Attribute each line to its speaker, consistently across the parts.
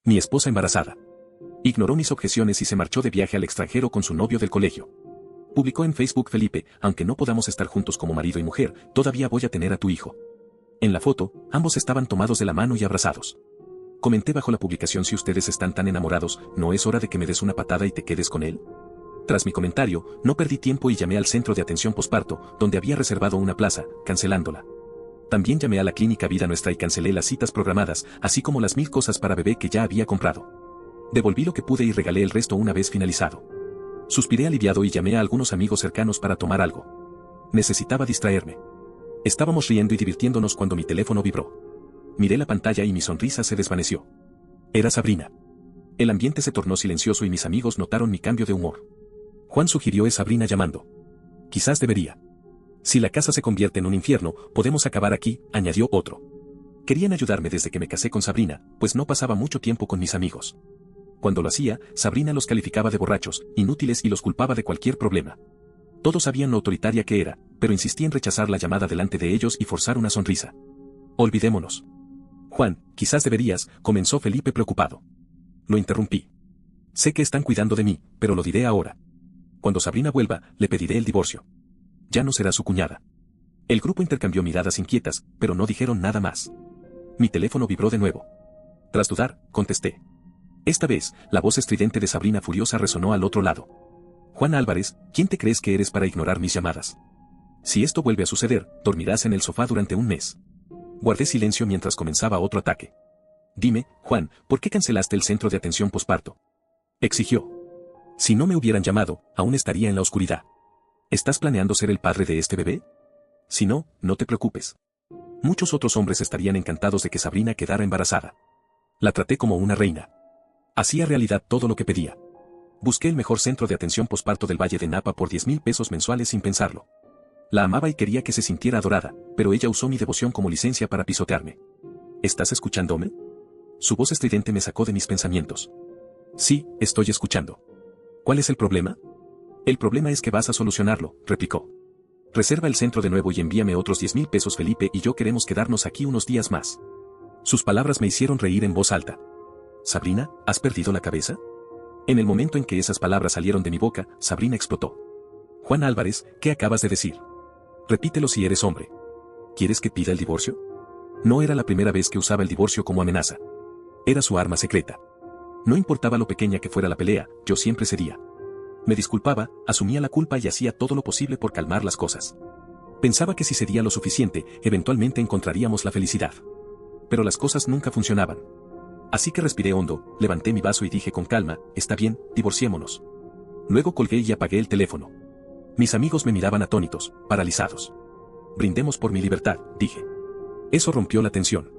Speaker 1: Mi esposa embarazada. Ignoró mis objeciones y se marchó de viaje al extranjero con su novio del colegio. Publicó en Facebook: Felipe, aunque no podamos estar juntos como marido y mujer, todavía voy a tener a tu hijo. En la foto, ambos estaban tomados de la mano y abrazados. Comenté bajo la publicación: si ustedes están tan enamorados, ¿no es hora de que me des una patada y te quedes con él? Tras mi comentario, no perdí tiempo y llamé al centro de atención posparto, donde había reservado una plaza, cancelándola. También llamé a la clínica Vida Nuestra y cancelé las citas programadas, así como las 1000 cosas para bebé que ya había comprado. Devolví lo que pude y regalé el resto una vez finalizado. Suspiré aliviado y llamé a algunos amigos cercanos para tomar algo. Necesitaba distraerme. Estábamos riendo y divirtiéndonos cuando mi teléfono vibró. Miré la pantalla y mi sonrisa se desvaneció. Era Sabrina. El ambiente se tornó silencioso y mis amigos notaron mi cambio de humor. Juan sugirió: es Sabrina llamando. Quizás debería. Si la casa se convierte en un infierno, podemos acabar aquí, añadió otro. Querían ayudarme desde que me casé con Sabrina, pues no pasaba mucho tiempo con mis amigos. Cuando lo hacía, Sabrina los calificaba de borrachos, inútiles y los culpaba de cualquier problema. Todos sabían lo autoritaria que era, pero insistí en rechazar la llamada delante de ellos y forzar una sonrisa. Olvidémonos. Juan, quizás deberías, comenzó Felipe preocupado. Lo interrumpí. Sé que están cuidando de mí, pero lo diré ahora. Cuando Sabrina vuelva, le pediré el divorcio. Ya no será su cuñada. El grupo intercambió miradas inquietas, pero no dijeron nada más. Mi teléfono vibró de nuevo. Tras dudar, contesté. Esta vez, la voz estridente de Sabrina furiosa resonó al otro lado. Juan Álvarez, ¿quién te crees que eres para ignorar mis llamadas? Si esto vuelve a suceder, dormirás en el sofá durante un mes. Guardé silencio mientras comenzaba otro ataque. Dime, Juan, ¿por qué cancelaste el centro de atención posparto? Exigió. Si no me hubieran llamado, aún estaría en la oscuridad. ¿Estás planeando ser el padre de este bebé? Si no, no te preocupes. Muchos otros hombres estarían encantados de que Sabrina quedara embarazada. La traté como una reina. Hacía realidad todo lo que pedía. Busqué el mejor centro de atención posparto del Valle de Napa por 10,000 pesos mensuales sin pensarlo. La amaba y quería que se sintiera adorada, pero ella usó mi devoción como licencia para pisotearme. ¿Estás escuchándome? Su voz estridente me sacó de mis pensamientos. Sí, estoy escuchando. ¿Cuál es el problema? El problema es que vas a solucionarlo, replicó. Reserva el centro de nuevo y envíame otros 10,000 pesos. Felipe y yo queremos quedarnos aquí unos días más. Sus palabras me hicieron reír en voz alta. Sabrina, ¿has perdido la cabeza? En el momento en que esas palabras salieron de mi boca, Sabrina explotó. Juan Álvarez, ¿qué acabas de decir? Repítelo si eres hombre. ¿Quieres que pida el divorcio? No era la primera vez que usaba el divorcio como amenaza. Era su arma secreta. No importaba lo pequeña que fuera la pelea, yo siempre cedía. Me disculpaba, asumía la culpa y hacía todo lo posible por calmar las cosas. Pensaba que si cedía lo suficiente, eventualmente encontraríamos la felicidad. Pero las cosas nunca funcionaban. Así que respiré hondo, levanté mi vaso y dije con calma: está bien, divorciémonos. Luego colgué y apagué el teléfono. Mis amigos me miraban atónitos, paralizados. Brindemos por mi libertad, dije. Eso rompió la tensión.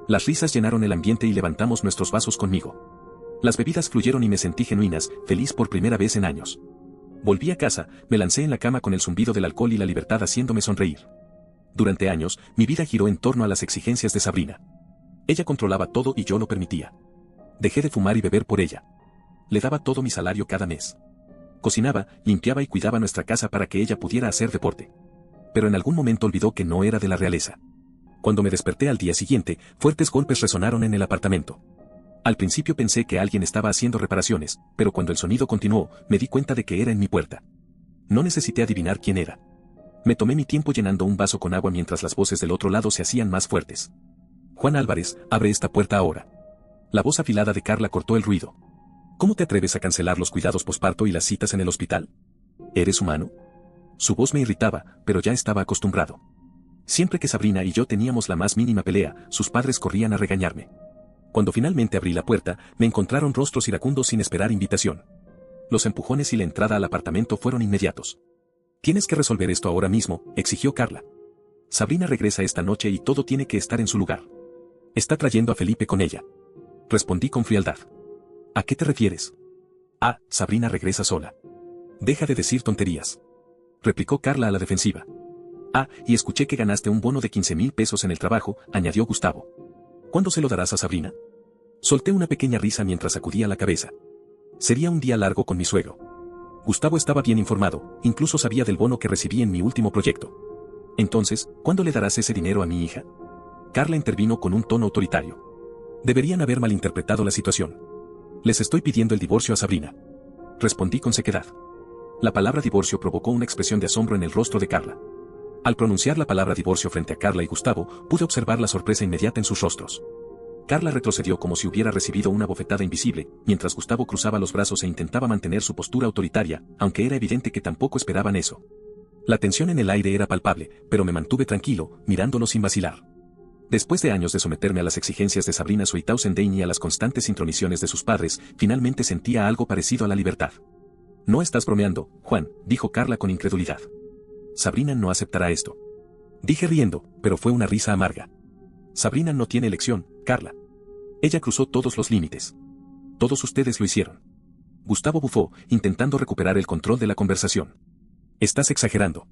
Speaker 1: Las risas llenaron el ambiente y levantamos nuestros vasos conmigo. Las bebidas fluyeron y me sentí genuinas, feliz por primera vez en años. Volví a casa, me lancé en la cama con el zumbido del alcohol y la libertad haciéndome sonreír. Durante años, mi vida giró en torno a las exigencias de Sabrina. Ella controlaba todo y yo lo permitía. Dejé de fumar y beber por ella. Le daba todo mi salario cada mes. Cocinaba, limpiaba y cuidaba nuestra casa para que ella pudiera hacer deporte. Pero en algún momento olvidó que no era de la realeza. Cuando me desperté al día siguiente, fuertes golpes resonaron en el apartamento. Al principio pensé que alguien estaba haciendo reparaciones, pero cuando el sonido continuó, me di cuenta de que era en mi puerta. No necesité adivinar quién era. Me tomé mi tiempo llenando un vaso con agua mientras las voces del otro lado se hacían más fuertes. Juan Álvarez, abre esta puerta ahora. La voz afilada de Carla cortó el ruido. ¿Cómo te atreves a cancelar los cuidados posparto y las citas en el hospital? ¿Eres humano? Su voz me irritaba, pero ya estaba acostumbrado. Siempre que Sabrina y yo teníamos la más mínima pelea, sus padres corrían a regañarme. Cuando finalmente abrí la puerta, me encontraron rostros iracundos sin esperar invitación. Los empujones y la entrada al apartamento fueron inmediatos. Tienes que resolver esto ahora mismo, exigió Carla. Sabrina regresa esta noche y todo tiene que estar en su lugar. Está trayendo a Felipe con ella. Respondí con frialdad. ¿A qué te refieres? Ah, Sabrina regresa sola. Deja de decir tonterías. Replicó Carla a la defensiva. Ah, y escuché que ganaste un bono de 15,000 pesos en el trabajo, añadió Gustavo. ¿Cuándo se lo darás a Sabrina? Solté una pequeña risa mientras sacudía la cabeza. Sería un día largo con mi suegro. Gustavo estaba bien informado, incluso sabía del bono que recibí en mi último proyecto. Entonces, ¿cuándo le darás ese dinero a mi hija? Carla intervino con un tono autoritario. Deberían haber malinterpretado la situación. Les estoy pidiendo el divorcio a Sabrina. Respondí con sequedad. La palabra divorcio provocó una expresión de asombro en el rostro de Carla. Al pronunciar la palabra divorcio frente a Carla y Gustavo, pude observar la sorpresa inmediata en sus rostros. Carla retrocedió como si hubiera recibido una bofetada invisible, mientras Gustavo cruzaba los brazos e intentaba mantener su postura autoritaria, aunque era evidente que tampoco esperaban eso. La tensión en el aire era palpable, pero me mantuve tranquilo, mirándolo sin vacilar. Después de años de someterme a las exigencias de Sabrina Sweetausendein y a las constantes introniciones de sus padres, finalmente sentía algo parecido a la libertad. No estás bromeando, Juan, dijo Carla con incredulidad. Sabrina no aceptará esto. Dije riendo, pero fue una risa amarga. Sabrina no tiene elección, Carla. Ella cruzó todos los límites. Todos ustedes lo hicieron. Gustavo bufó, intentando recuperar el control de la conversación. Estás exagerando.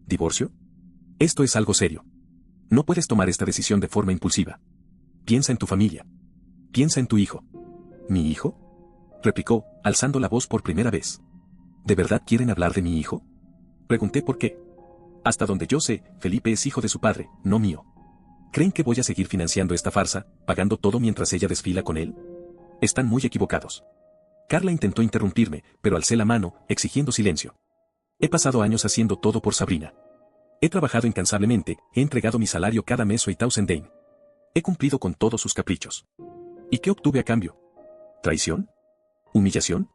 Speaker 1: ¿Divorcio? Esto es algo serio. No puedes tomar esta decisión de forma impulsiva. Piensa en tu familia. Piensa en tu hijo. ¿Mi hijo? Replicó, alzando la voz por primera vez. ¿De verdad quieren hablar de mi hijo? Pregunté por qué. Hasta donde yo sé, Felipe es hijo de su padre, no mío. ¿Creen que voy a seguir financiando esta farsa, pagando todo mientras ella desfila con él? Están muy equivocados. Carla intentó interrumpirme, pero alcé la mano, exigiendo silencio. He pasado años haciendo todo por Sabrina. He trabajado incansablemente, he entregado mi salario cada mes a Sweetausendein. He cumplido con todos sus caprichos. ¿Y qué obtuve a cambio? ¿Traición? ¿Humillación?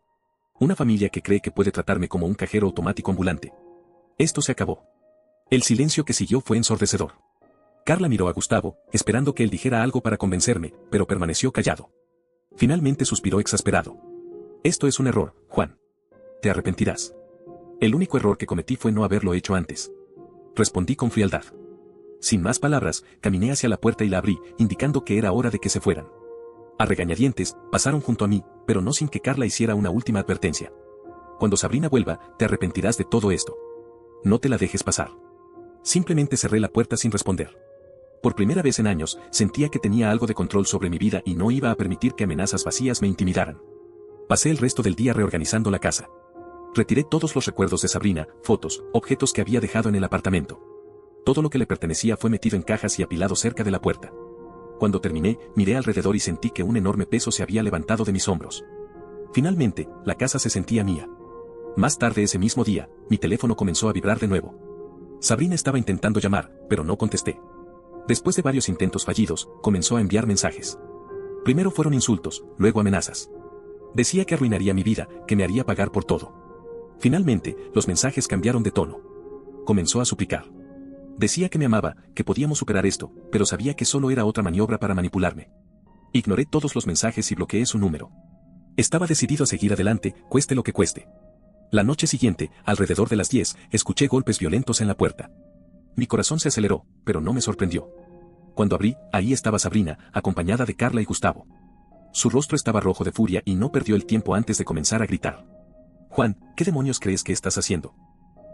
Speaker 1: Una familia que cree que puede tratarme como un cajero automático ambulante. Esto se acabó. El silencio que siguió fue ensordecedor. Carla miró a Gustavo, esperando que él dijera algo para convencerme, pero permaneció callado. Finalmente suspiró exasperado. Esto es un error, Juan. Te arrepentirás. El único error que cometí fue no haberlo hecho antes. Respondí con frialdad. Sin más palabras, caminé hacia la puerta y la abrí, indicando que era hora de que se fueran. A regañadientes, pasaron junto a mí, pero no sin que Carla hiciera una última advertencia. Cuando Sabrina vuelva, te arrepentirás de todo esto. No te la dejes pasar. Simplemente cerré la puerta sin responder. Por primera vez en años, sentía que tenía algo de control sobre mi vida y no iba a permitir que amenazas vacías me intimidaran. Pasé el resto del día reorganizando la casa. Retiré todos los recuerdos de Sabrina, fotos, objetos que había dejado en el apartamento. Todo lo que le pertenecía fue metido en cajas y apilado cerca de la puerta. Cuando terminé, miré alrededor y sentí que un enorme peso se había levantado de mis hombros. Finalmente, la casa se sentía mía. Más tarde ese mismo día, mi teléfono comenzó a vibrar de nuevo. Sabrina estaba intentando llamar, pero no contesté. Después de varios intentos fallidos, comenzó a enviar mensajes. Primero fueron insultos, luego amenazas. Decía que arruinaría mi vida, que me haría pagar por todo. Finalmente, los mensajes cambiaron de tono. Comenzó a suplicar. Decía que me amaba, que podíamos superar esto, pero sabía que solo era otra maniobra para manipularme. Ignoré todos los mensajes y bloqueé su número. Estaba decidido a seguir adelante, cueste lo que cueste. La noche siguiente, alrededor de las 10, escuché golpes violentos en la puerta. Mi corazón se aceleró, pero no me sorprendió. Cuando abrí, ahí estaba Sabrina, acompañada de Carla y Gustavo. Su rostro estaba rojo de furia y no perdió el tiempo antes de comenzar a gritar. Juan, ¿qué demonios crees que estás haciendo?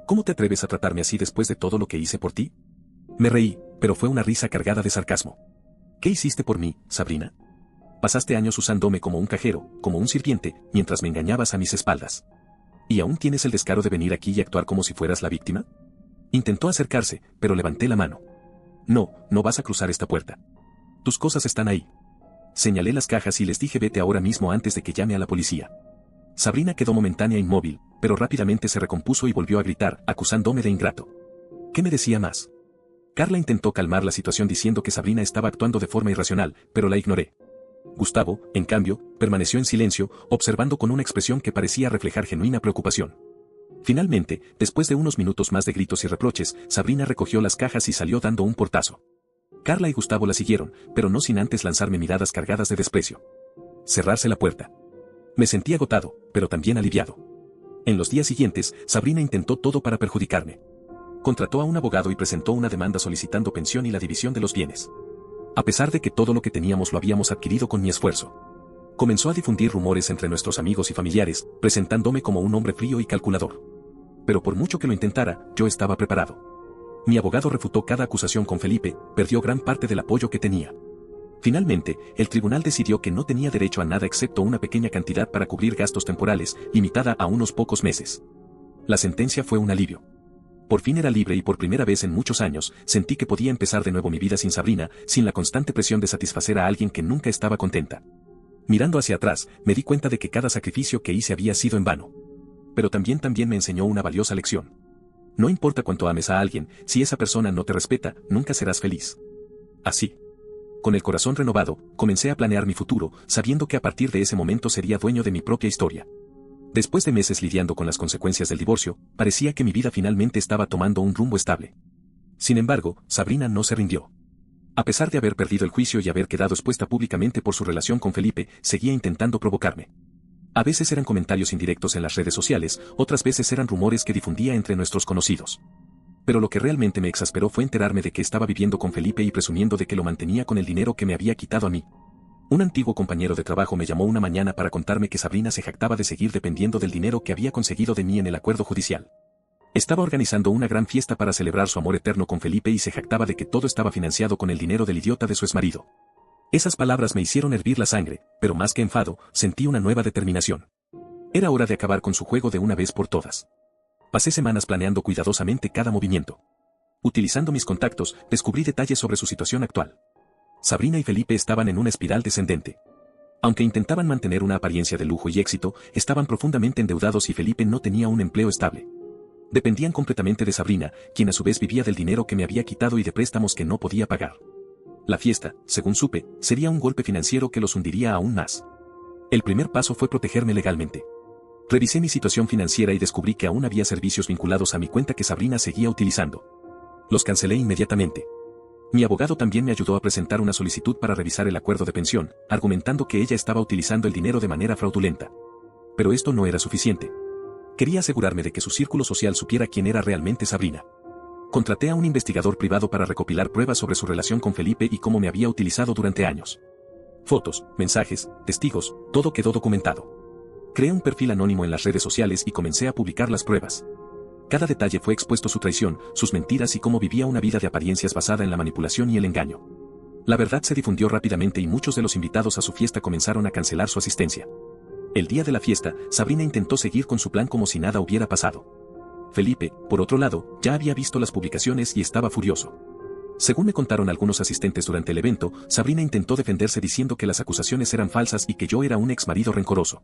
Speaker 1: ¿Cómo te atreves a tratarme así después de todo lo que hice por ti? Me reí, pero fue una risa cargada de sarcasmo. ¿Qué hiciste por mí, Sabrina? Pasaste años usándome como un cajero, como un sirviente, mientras me engañabas a mis espaldas. ¿Y aún tienes el descaro de venir aquí y actuar como si fueras la víctima? Intentó acercarse, pero levanté la mano. No, no vas a cruzar esta puerta. Tus cosas están ahí. Señalé las cajas y les dije vete ahora mismo antes de que llame a la policía. Sabrina quedó momentánea inmóvil, pero rápidamente se recompuso y volvió a gritar, acusándome de ingrato. ¿Qué me decía más? Carla intentó calmar la situación diciendo que Sabrina estaba actuando de forma irracional, pero la ignoré. Gustavo, en cambio, permaneció en silencio, observando con una expresión que parecía reflejar genuina preocupación. Finalmente, después de unos minutos más de gritos y reproches, Sabrina recogió las cajas y salió dando un portazo. Carla y Gustavo la siguieron, pero no sin antes lanzarme miradas cargadas de desprecio. Cerrarse la puerta. Me sentí agotado, pero también aliviado. En los días siguientes, Sabrina intentó todo para perjudicarme. Contrató a un abogado y presentó una demanda solicitando pensión y la división de los bienes. A pesar de que todo lo que teníamos lo habíamos adquirido con mi esfuerzo. Comenzó a difundir rumores entre nuestros amigos y familiares, presentándome como un hombre frío y calculador. Pero por mucho que lo intentara, yo estaba preparado. Mi abogado refutó cada acusación con Felipe, perdió gran parte del apoyo que tenía. Finalmente, el tribunal decidió que no tenía derecho a nada excepto una pequeña cantidad para cubrir gastos temporales, limitada a unos pocos meses. La sentencia fue un alivio. Por fin era libre y por primera vez en muchos años, sentí que podía empezar de nuevo mi vida sin Sabrina, sin la constante presión de satisfacer a alguien que nunca estaba contenta. Mirando hacia atrás, me di cuenta de que cada sacrificio que hice había sido en vano. Pero también me enseñó una valiosa lección. No importa cuánto ames a alguien, si esa persona no te respeta, nunca serás feliz. Así. Con el corazón renovado, comencé a planear mi futuro, sabiendo que a partir de ese momento sería dueño de mi propia historia. Después de meses lidiando con las consecuencias del divorcio, parecía que mi vida finalmente estaba tomando un rumbo estable. Sin embargo, Sabrina no se rindió. A pesar de haber perdido el juicio y haber quedado expuesta públicamente por su relación con Felipe, seguía intentando provocarme. A veces eran comentarios indirectos en las redes sociales, otras veces eran rumores que difundía entre nuestros conocidos. Pero lo que realmente me exasperó fue enterarme de que estaba viviendo con Felipe y presumiendo de que lo mantenía con el dinero que me había quitado a mí. Un antiguo compañero de trabajo me llamó una mañana para contarme que Sabrina se jactaba de seguir dependiendo del dinero que había conseguido de mí en el acuerdo judicial. Estaba organizando una gran fiesta para celebrar su amor eterno con Felipe y se jactaba de que todo estaba financiado con el dinero del idiota de su exmarido. Esas palabras me hicieron hervir la sangre, pero más que enfado, sentí una nueva determinación. Era hora de acabar con su juego de una vez por todas. Pasé semanas planeando cuidadosamente cada movimiento. Utilizando mis contactos, descubrí detalles sobre su situación actual. Sabrina y Felipe estaban en una espiral descendente. Aunque intentaban mantener una apariencia de lujo y éxito, estaban profundamente endeudados y Felipe no tenía un empleo estable. Dependían completamente de Sabrina, quien a su vez vivía del dinero que me había quitado y de préstamos que no podía pagar. La fiesta, según supe, sería un golpe financiero que los hundiría aún más. El primer paso fue protegerme legalmente. Revisé mi situación financiera y descubrí que aún había servicios vinculados a mi cuenta que Sabrina seguía utilizando. Los cancelé inmediatamente. Mi abogado también me ayudó a presentar una solicitud para revisar el acuerdo de pensión, argumentando que ella estaba utilizando el dinero de manera fraudulenta. Pero esto no era suficiente. Quería asegurarme de que su círculo social supiera quién era realmente Sabrina. Contraté a un investigador privado para recopilar pruebas sobre su relación con Felipe y cómo me había utilizado durante años. Fotos, mensajes, testigos, todo quedó documentado. Creé un perfil anónimo en las redes sociales y comencé a publicar las pruebas. Cada detalle fue expuesto: su traición, sus mentiras y cómo vivía una vida de apariencias basada en la manipulación y el engaño. La verdad se difundió rápidamente y muchos de los invitados a su fiesta comenzaron a cancelar su asistencia. El día de la fiesta, Sabrina intentó seguir con su plan como si nada hubiera pasado. Felipe, por otro lado, ya había visto las publicaciones y estaba furioso. Según me contaron algunos asistentes durante el evento, Sabrina intentó defenderse diciendo que las acusaciones eran falsas y que yo era un exmarido rencoroso.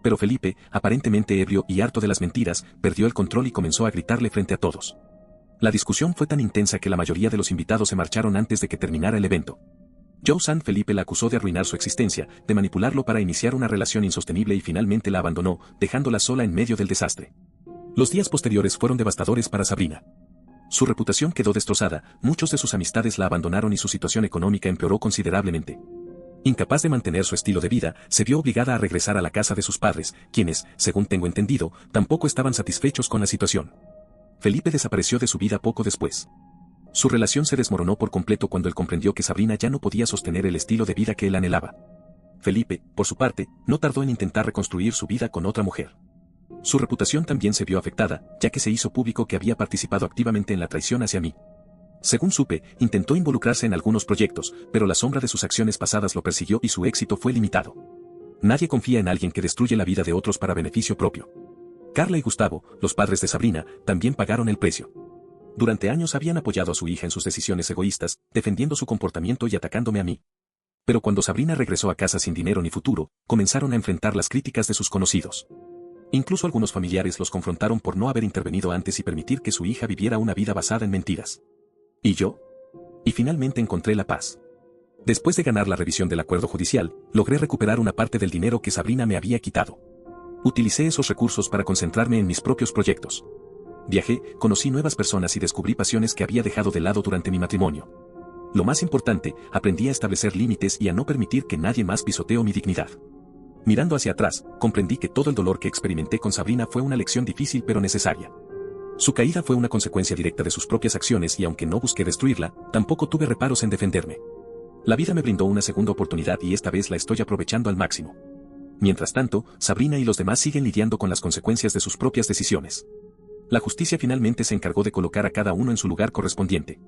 Speaker 1: Pero Felipe, aparentemente ebrio y harto de las mentiras, perdió el control y comenzó a gritarle frente a todos. La discusión fue tan intensa que la mayoría de los invitados se marcharon antes de que terminara el evento. Joe San Felipe la acusó de arruinar su existencia, de manipularlo para iniciar una relación insostenible y finalmente la abandonó, dejándola sola en medio del desastre. Los días posteriores fueron devastadores para Sabrina. Su reputación quedó destrozada, muchos de sus amistades la abandonaron y su situación económica empeoró considerablemente. Incapaz de mantener su estilo de vida, se vio obligada a regresar a la casa de sus padres, quienes, según tengo entendido, tampoco estaban satisfechos con la situación. Felipe desapareció de su vida poco después. Su relación se desmoronó por completo cuando él comprendió que Sabrina ya no podía sostener el estilo de vida que él anhelaba. Felipe, por su parte, no tardó en intentar reconstruir su vida con otra mujer. Su reputación también se vio afectada, ya que se hizo público que había participado activamente en la traición hacia mí. Según supe, intentó involucrarse en algunos proyectos, pero la sombra de sus acciones pasadas lo persiguió y su éxito fue limitado. Nadie confía en alguien que destruye la vida de otros para beneficio propio. Carla y Gustavo, los padres de Sabrina, también pagaron el precio. Durante años habían apoyado a su hija en sus decisiones egoístas, defendiendo su comportamiento y atacándome a mí. Pero cuando Sabrina regresó a casa sin dinero ni futuro, comenzaron a enfrentar las críticas de sus conocidos. Incluso algunos familiares los confrontaron por no haber intervenido antes y permitir que su hija viviera una vida basada en mentiras. ¿Y yo? Y finalmente encontré la paz. Después de ganar la revisión del acuerdo judicial, logré recuperar una parte del dinero que Sabrina me había quitado. Utilicé esos recursos para concentrarme en mis propios proyectos. Viajé, conocí nuevas personas y descubrí pasiones que había dejado de lado durante mi matrimonio. Lo más importante, aprendí a establecer límites y a no permitir que nadie más pisoteó mi dignidad. Mirando hacia atrás, comprendí que todo el dolor que experimenté con Sabrina fue una lección difícil pero necesaria. Su caída fue una consecuencia directa de sus propias acciones y aunque no busqué destruirla, tampoco tuve reparos en defenderme. La vida me brindó una segunda oportunidad y esta vez la estoy aprovechando al máximo. Mientras tanto, Sabrina y los demás siguen lidiando con las consecuencias de sus propias decisiones. La justicia finalmente se encargó de colocar a cada uno en su lugar correspondiente.